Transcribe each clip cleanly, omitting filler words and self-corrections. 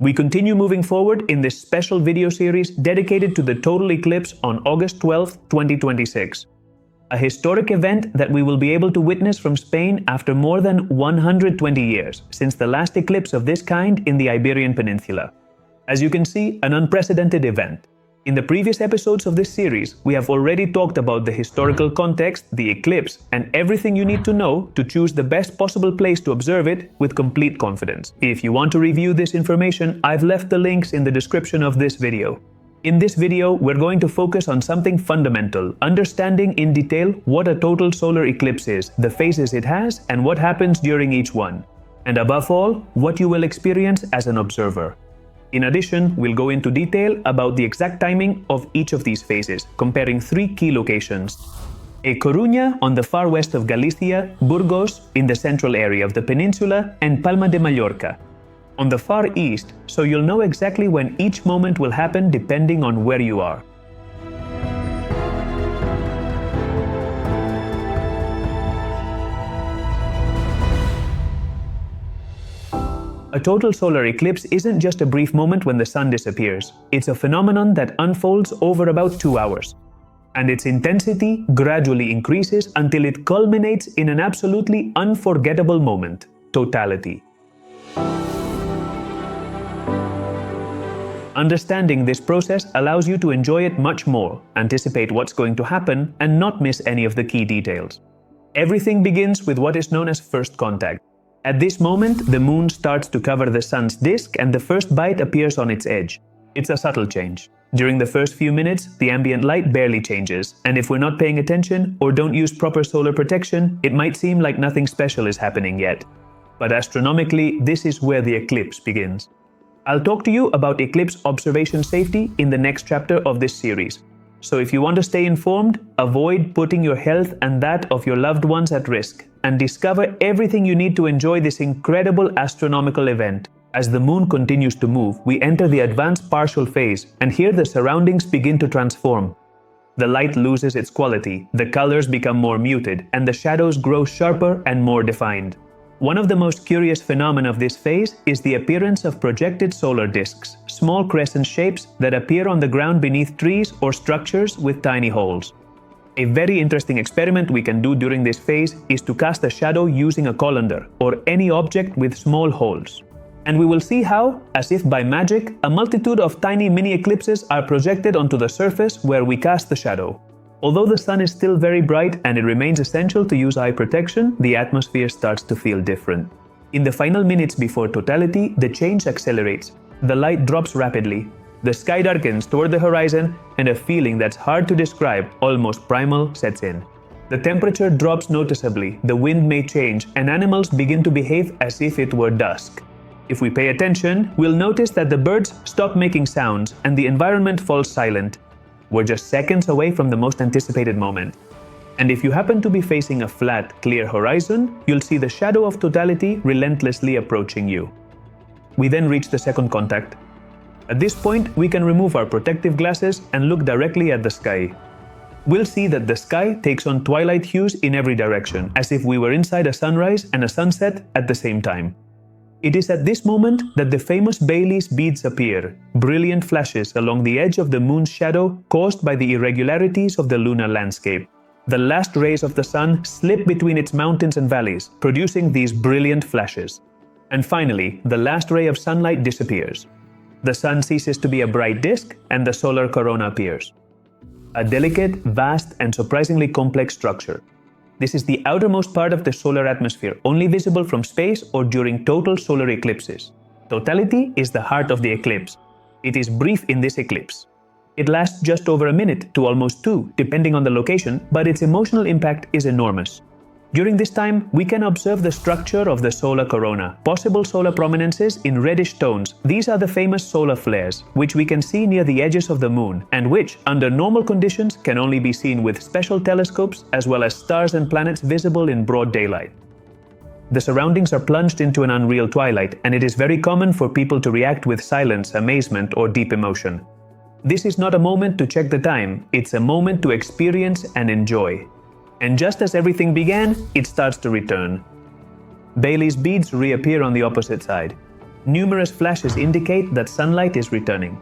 We continue moving forward in this special video series dedicated to the total eclipse on August 12, 2026. A historic event that we will be able to witness from Spain after more than 120 years since the last eclipse of this kind in the Iberian Peninsula. As you can see, an unprecedented event. In the previous episodes of this series, we have already talked about the historical context, the eclipse, and everything you need to know to choose the best possible place to observe it with complete confidence. If you want to review this information, I've left the links in the description of this video. In this video, we're going to focus on something fundamental, understanding in detail what a total solar eclipse is, the phases it has, and what happens during each one. And above all, what you will experience as an observer. In addition, we'll go into detail about the exact timing of each of these phases, comparing 3 key locations. A Coruña on the far west of Galicia, Burgos in the central area of the peninsula, and Palma de Mallorca on the far east, so you'll know exactly when each moment will happen depending on where you are. A total solar eclipse isn't just a brief moment when the sun disappears. It's a phenomenon that unfolds over about 2 hours. And its intensity gradually increases until it culminates in an absolutely unforgettable moment: totality. Understanding this process allows you to enjoy it much more, anticipate what's going to happen, and not miss any of the key details. Everything begins with what is known as first contact. At this moment, the moon starts to cover the sun's disk and the first bite appears on its edge. It's a subtle change. During the first few minutes, the ambient light barely changes, and if we're not paying attention or don't use proper solar protection, it might seem like nothing special is happening yet. But astronomically, this is where the eclipse begins. I'll talk to you about eclipse observation safety in the next chapter of this series. So if you want to stay informed, avoid putting your health and that of your loved ones at risk, and discover everything you need to enjoy this incredible astronomical event. As the moon continues to move, we enter the advanced partial phase, and here the surroundings begin to transform. The light loses its quality, the colors become more muted, and the shadows grow sharper and more defined. One of the most curious phenomena of this phase is the appearance of projected solar disks, small crescent shapes that appear on the ground beneath trees or structures with tiny holes. A very interesting experiment we can do during this phase is to cast a shadow using a colander or any object with small holes. And we will see how, as if by magic, a multitude of tiny mini eclipses are projected onto the surface where we cast the shadow. Although the sun is still very bright and it remains essential to use eye protection, the atmosphere starts to feel different. In the final minutes before totality, the change accelerates. The light drops rapidly. The sky darkens toward the horizon, and a feeling that's hard to describe, almost primal, sets in. The temperature drops noticeably, the wind may change, and animals begin to behave as if it were dusk. If we pay attention, we'll notice that the birds stop making sounds and the environment falls silent. We're just seconds away from the most anticipated moment. And if you happen to be facing a flat, clear horizon, you'll see the shadow of totality relentlessly approaching you. We then reach the second contact. At this point, we can remove our protective glasses and look directly at the sky. We'll see that the sky takes on twilight hues in every direction, as if we were inside a sunrise and a sunset at the same time. It is at this moment that the famous Bailey's beads appear, brilliant flashes along the edge of the moon's shadow caused by the irregularities of the lunar landscape. The last rays of the sun slip between its mountains and valleys, producing these brilliant flashes. And finally, the last ray of sunlight disappears. The sun ceases to be a bright disk and the solar corona appears. A delicate, vast, and surprisingly complex structure. This is the outermost part of the solar atmosphere, only visible from space or during total solar eclipses. Totality is the heart of the eclipse. It is brief in this eclipse. It lasts just over a minute to almost 2, depending on the location, but its emotional impact is enormous. During this time, we can observe the structure of the solar corona, possible solar prominences in reddish tones. These are the famous solar flares, which we can see near the edges of the moon, and which, under normal conditions, can only be seen with special telescopes, as well as stars and planets visible in broad daylight. The surroundings are plunged into an unreal twilight, and it is very common for people to react with silence, amazement, or deep emotion. This is not a moment to check the time, it's a moment to experience and enjoy. And just as everything began, it starts to return. Bailey's beads reappear on the opposite side. Numerous flashes indicate that sunlight is returning.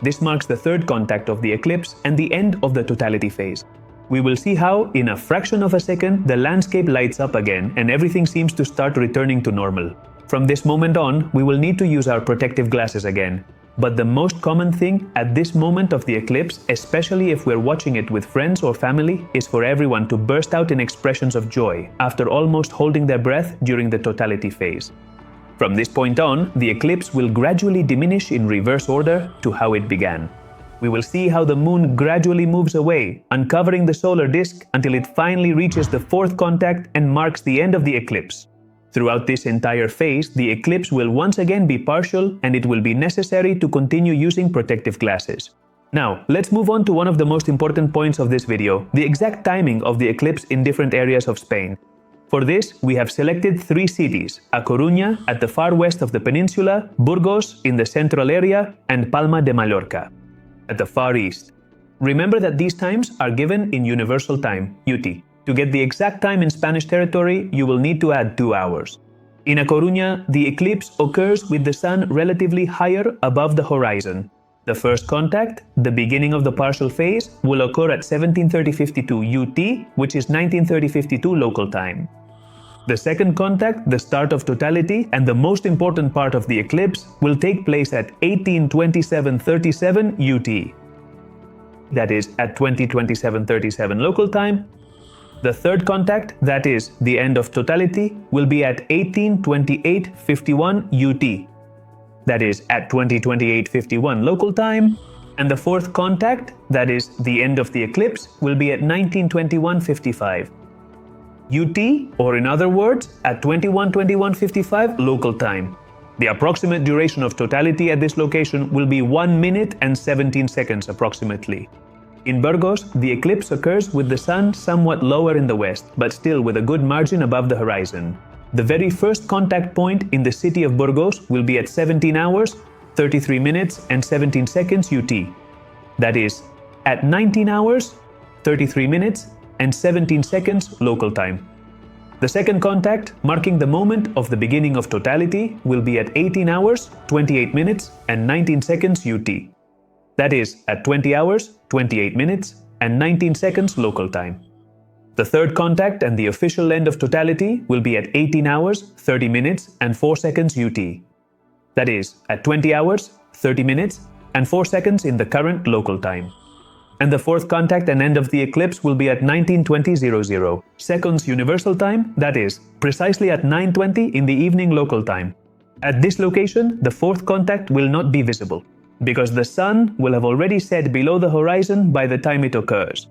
This marks the third contact of the eclipse and the end of the totality phase. We will see how, in a fraction of a second, the landscape lights up again and everything seems to start returning to normal. From this moment on, we will need to use our protective glasses again. But the most common thing at this moment of the eclipse, especially if we're watching it with friends or family, is for everyone to burst out in expressions of joy after almost holding their breath during the totality phase. From this point on, the eclipse will gradually diminish in reverse order to how it began. We will see how the moon gradually moves away, uncovering the solar disk until it finally reaches the fourth contact and marks the end of the eclipse. Throughout this entire phase, the eclipse will once again be partial and it will be necessary to continue using protective glasses. Now, let's move on to one of the most important points of this video, the exact timing of the eclipse in different areas of Spain. For this, we have selected 3 cities, A Coruña at the far west of the peninsula, Burgos in the central area, and Palma de Mallorca at the far east. Remember that these times are given in Universal Time, UT. To get the exact time in Spanish territory, you will need to add 2 hours. In A Coruña, the eclipse occurs with the sun relatively higher above the horizon. The first contact, the beginning of the partial phase, will occur at 17:30:52 UT, which is 19:30:52 local time. The second contact, the start of totality, and the most important part of the eclipse, will take place at 18:27:37 UT. That is at 20:27:37 local time. The third contact, that is, the end of totality, will be at 18:28:51 UT. That is, at 20:28:51 local time. And the fourth contact, that is, the end of the eclipse, will be at 19:21:55 UT, or in other words, at 21:21:55 local time. The approximate duration of totality at this location will be 1 minute and 17 seconds approximately. In Burgos, the eclipse occurs with the sun somewhat lower in the west, but still with a good margin above the horizon. The very first contact point in the city of Burgos will be at 17 hours, 33 minutes and 17 seconds UT. That is, at 19 hours, 33 minutes and 17 seconds local time. The second contact, marking the moment of the beginning of totality, will be at 18 hours, 28 minutes and 19 seconds UT. That is, at 20 hours, 28 minutes and 19 seconds local time. The third contact and the official end of totality will be at 18 hours, 30 minutes and 4 seconds UT. That is, at 20 hours, 30 minutes and 4 seconds in the current local time. And the fourth contact and end of the eclipse will be at 19:20:00 seconds universal time, that is, precisely at 9:20 in the evening local time. At this location, the fourth contact will not be visible, because the sun will have already set below the horizon by the time it occurs.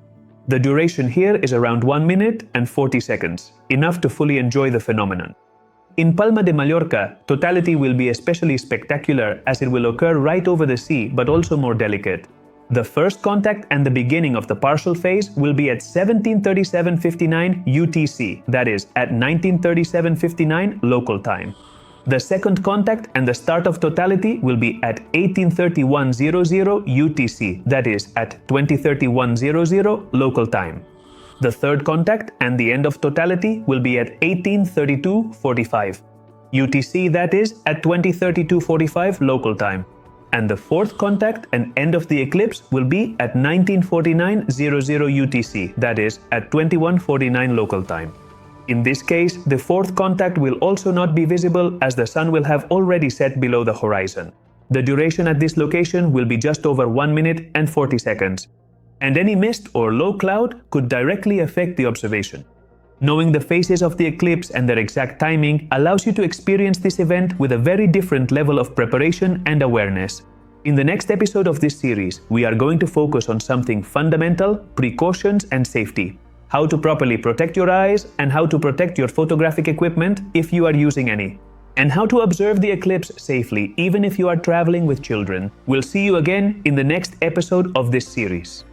The duration here is around 1 minute and 40 seconds, enough to fully enjoy the phenomenon. In Palma de Mallorca, totality will be especially spectacular as it will occur right over the sea, but also more delicate. The first contact and the beginning of the partial phase will be at 17:37:59 UTC, that is, at 19:37:59 local time. The second contact and the start of totality will be at 18:31:00 UTC, that is, at 20:31:00 local time. The third contact and the end of totality will be at 18:32:45 UTC, that is, at 20:32:45 local time. And the fourth contact and end of the eclipse will be at 19:49:00 UTC, that is, at 21:49 local time. In this case, the fourth contact will also not be visible as the sun will have already set below the horizon. The duration at this location will be just over 1 minute and 40 seconds. And any mist or low cloud could directly affect the observation. Knowing the phases of the eclipse and their exact timing allows you to experience this event with a very different level of preparation and awareness. In the next episode of this series, we are going to focus on something fundamental, precautions and safety. How to properly protect your eyes and how to protect your photographic equipment if you are using any. And how to observe the eclipse safely even if you are traveling with children. We'll see you again in the next episode of this series.